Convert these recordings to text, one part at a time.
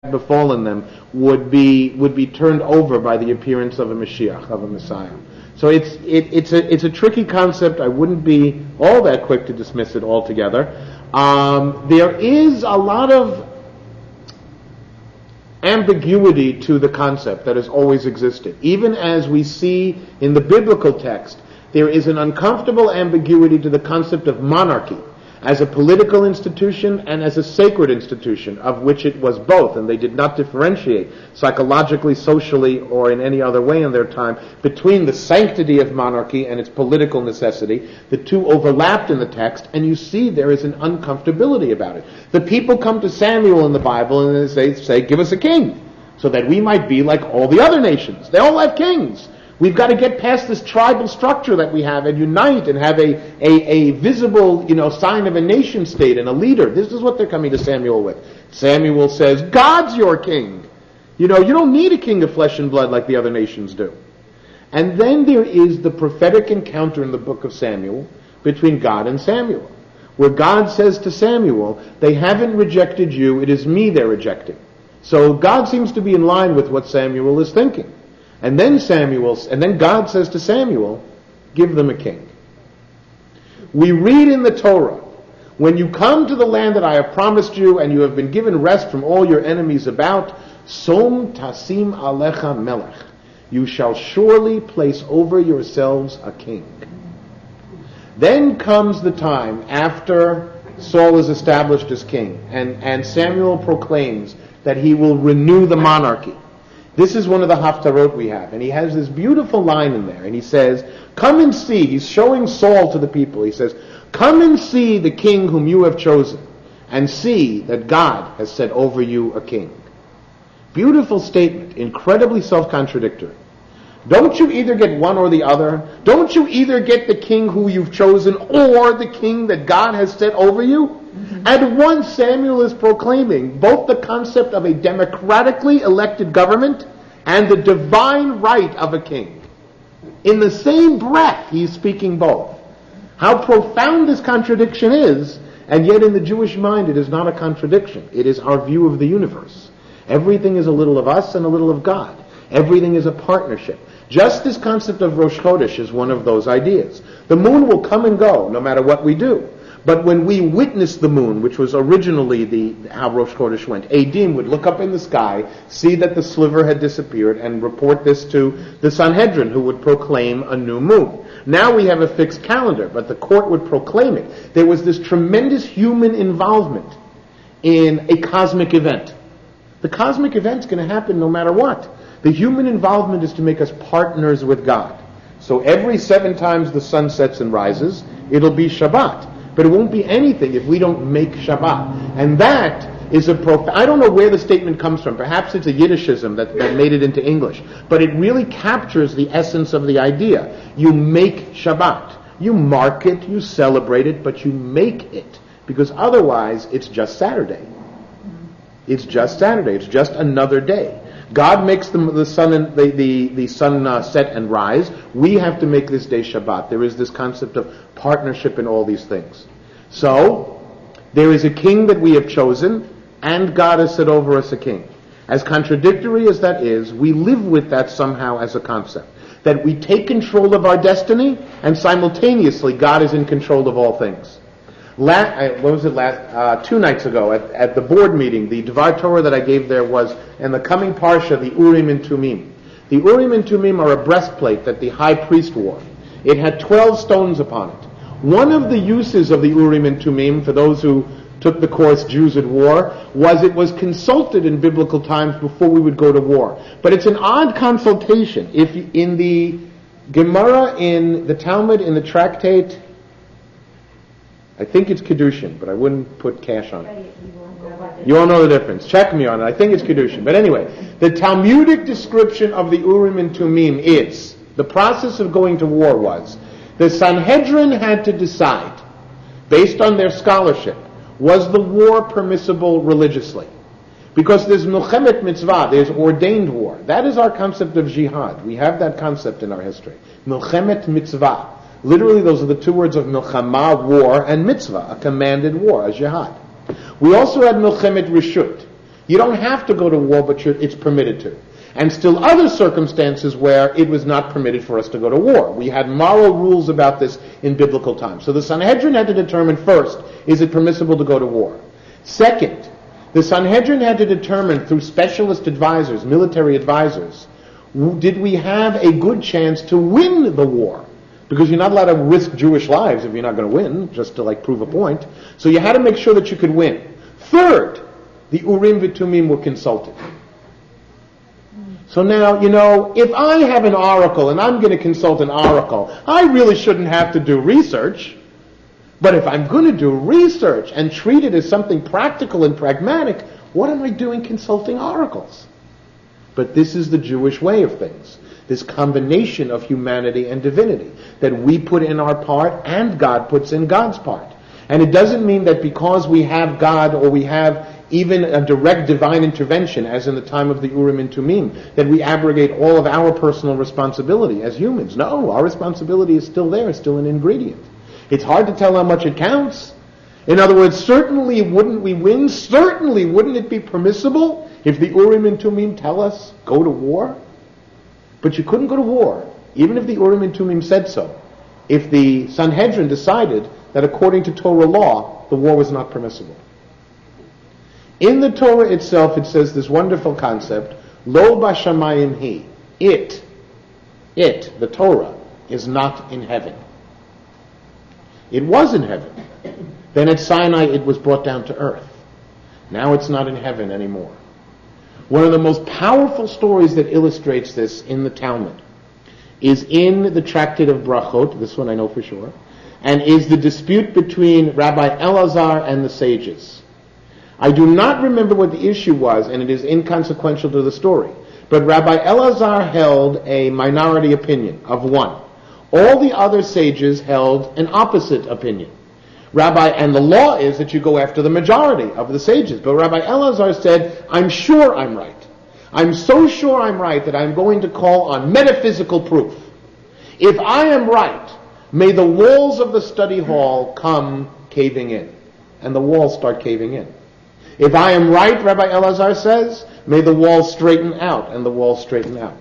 befallen them would be turned over by the appearance of a Moshiach, of a Messiah. So it's a tricky concept. I wouldn't be all that quick to dismiss it altogether. There is a lot of ambiguity to the concept that has always existed. Even as we see in the biblical text, there is an uncomfortable ambiguity to the concept of monarchy as a political institution and as a sacred institution, of which it was both, and they did not differentiate psychologically, socially, or in any other way in their time between the sanctity of monarchy and its political necessity. The two overlapped in the text, and you see there is an uncomfortability about it. The people come to Samuel in the Bible and they say, give us a king, so that we might be like all the other nations. They all have kings. We've got to get past this tribal structure that we have and unite and have a visible, sign of a nation state and a leader. This is what they're coming to Samuel with. Samuel says, God's your king. You don't need a king of flesh and blood like the other nations do. And then there is the prophetic encounter in the book of Samuel between God and Samuel, where God says to Samuel, they haven't rejected you, it is me they're rejecting. So God seems to be in line with what Samuel is thinking. And then God says to Samuel, give them a king. We read in the Torah, when you come to the land that I have promised you and you have been given rest from all your enemies about, Som tasim alecha melech. You shall surely place over yourselves a king. Then comes the time after Saul is established as king, and Samuel proclaims that he will renew the monarchy. This is one of the haftarot we have, and he has this beautiful line in there, and he says, come and see, he's showing Saul to the people, he says, come and see the king whom you have chosen, and see that God has set over you a king. Beautiful statement, incredibly self-contradictory. Don't you either get one or the other? Don't you either get the king who you've chosen or the king that God has set over you? At once Samuel is proclaiming both the concept of a democratically elected government and the divine right of a king. In the same breath, he's speaking both. How profound this contradiction is, and yet in the Jewish mind it is not a contradiction. It is our view of the universe. Everything is a little of us and a little of God. Everything is a partnership. Just this concept of Rosh Chodesh is one of those ideas. The moon will come and go no matter what we do. But when we witness the moon, which was originally how Rosh Chodesh went, Adim would look up in the sky, see that the sliver had disappeared, and report this to the Sanhedrin, who would proclaim a new moon. Now we have a fixed calendar, but the court would proclaim it. There was this tremendous human involvement in a cosmic event. The cosmic event's going to happen no matter what. The human involvement is to make us partners with God. So every 7 times the sun sets and rises, it'll be Shabbat. But it won't be anything if we don't make Shabbat. And that is I don't know where the statement comes from. Perhaps it's a Yiddishism that made it into English. But it really captures the essence of the idea. You make Shabbat. You mark it, you celebrate it, but you make it. Because otherwise, it's just Saturday. It's just Saturday. It's just another day. God makes the sun and the sun set and rise. We have to make this day Shabbat. There is this concept of partnership in all these things. So, there is a king that we have chosen, and God has set over us a king. As contradictory as that is, we live with that somehow as a concept. That we take control of our destiny, and simultaneously God is in control of all things. 2 nights ago at the board meeting, the Devar Torah that I gave there was, in the coming Parsha, the Urim and Tumim. The Urim and Tumim are a breastplate that the high priest wore. It had 12 stones upon it. One of the uses of the Urim and Tumim, for those who took the course Jews at War, was it was consulted in biblical times before we would go to war. But it's an odd consultation. If in the Gemara, in the Talmud, in the tractate, I think it's Kedushin, but I wouldn't put cash on it. You all know the difference. Check me on it. I think it's Kedushin. But anyway, the Talmudic description of the Urim and Tumim is, the process of going to war was, the Sanhedrin had to decide, based on their scholarship, was the war permissible religiously? Because there's Milchemet Mitzvah, there's ordained war. That is our concept of jihad. We have that concept in our history. Milchemet Mitzvah. Literally, those are the two words of milchama, war, and mitzvah, a commanded war, a jihad. We also had milchemet rishut. You don't have to go to war, but it's permitted to. And still other circumstances where it was not permitted for us to go to war. We had moral rules about this in biblical times. So the Sanhedrin had to determine first, is it permissible to go to war? Second, the Sanhedrin had to determine through specialist advisors, military advisors, did we have a good chance to win the war? Because you're not allowed to risk Jewish lives if you're not going to win, just to prove a point. So you had to make sure that you could win. Third, the Urim v'Tumim were consulted. So now, if I have an oracle and I'm going to consult an oracle, I really shouldn't have to do research. But if I'm going to do research and treat it as something practical and pragmatic, what am I doing consulting oracles? But this is the Jewish way of things. This combination of humanity and divinity that we put in our part and God puts in God's part. And it doesn't mean that because we have God or we have even a direct divine intervention, as in the time of the Urim and Tumim, that we abrogate all of our personal responsibility as humans. No, our responsibility is still there, it's still an ingredient. It's hard to tell how much it counts. In other words, certainly wouldn't we win? Certainly wouldn't it be permissible if the Urim and Tumim tell us, go to war? But you couldn't go to war, even if the Urim and Tumim said so, if the Sanhedrin decided that according to Torah law, the war was not permissible. In the Torah itself, it says this wonderful concept, Lo b'shamayim hi. It, the Torah, is not in heaven. It was in heaven. Then at Sinai, it was brought down to earth. Now it's not in heaven anymore. One of the most powerful stories that illustrates this in the Talmud is in the Tractate of Brachot, this one I know for sure, and is the dispute between Rabbi Elazar and the sages. I do not remember what the issue was, and it is inconsequential to the story, but Rabbi Elazar held a minority opinion of one. All the other sages held an opposite opinion. And the law is that you go after the majority of the sages. But Rabbi Elazar said, I'm sure I'm right. I'm so sure I'm right that I'm going to call on metaphysical proof. If I am right, may the walls of the study hall come caving in. And the walls start caving in. If I am right, Rabbi Elazar says, may the walls straighten out. And the walls straighten out.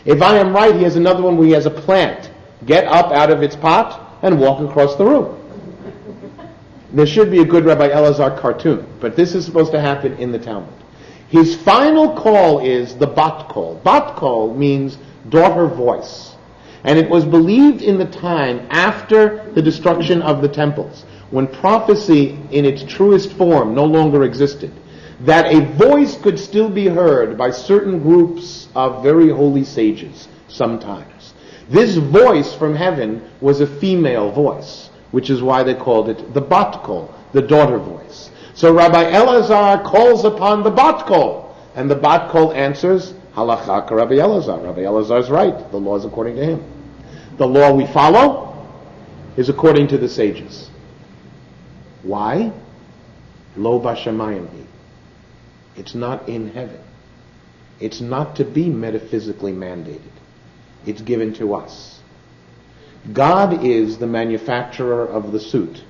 If I am right, he has another one where he has a plant. Get up out of its pot and walk across the room. There should be a good Rabbi Elazar cartoon, but this is supposed to happen in the Talmud. His final call is the bat call. Bat call means daughter voice. And it was believed in the time after the destruction of the temples, when prophecy in its truest form no longer existed, that a voice could still be heard by certain groups of very holy sages sometimes. This voice from heaven was a female voice, which is why they called it the bat kol, the daughter voice. So Rabbi Elazar calls upon the bat kol, and the bat kol answers, Halachak Rabbi Elazar. Rabbi Elazar is right. The law is according to him. The law we follow is according to the sages. Why? Lo b'shamayim hi. It's not in heaven. It's not to be metaphysically mandated. It's given to us. God is the manufacturer of the suit.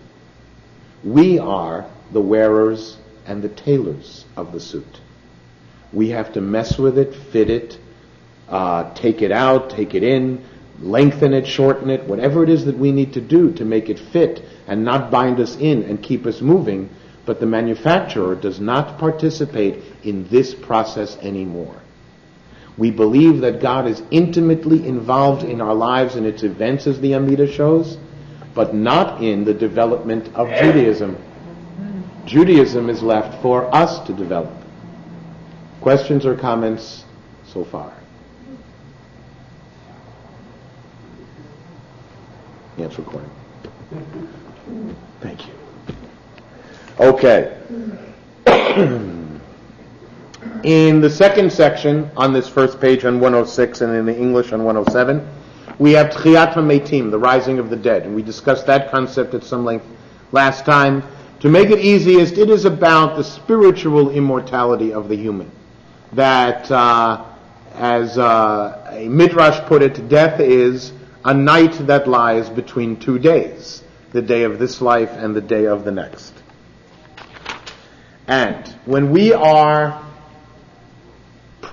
We are the wearers and the tailors of the suit. We have to mess with it, fit it, take it out, take it in, lengthen it, shorten it, whatever it is that we need to do to make it fit and not bind us in and keep us moving. But the manufacturer does not participate in this process anymore. We believe that God is intimately involved in our lives and its events, as the Amida shows, but not in the development of Judaism. Judaism is left for us to develop. Questions or comments so far? Yeah, it's recording. Thank you. Okay. In the second section, on this first page on 106 and in the English on 107, we have Tchiyat HaMeitim, the rising of the dead. And we discussed that concept at some length last time. To make it easiest, it is about the spiritual immortality of the human. That, as a Midrash put it, death is a night that lies between 2 days, the day of this life and the day of the next. And when we are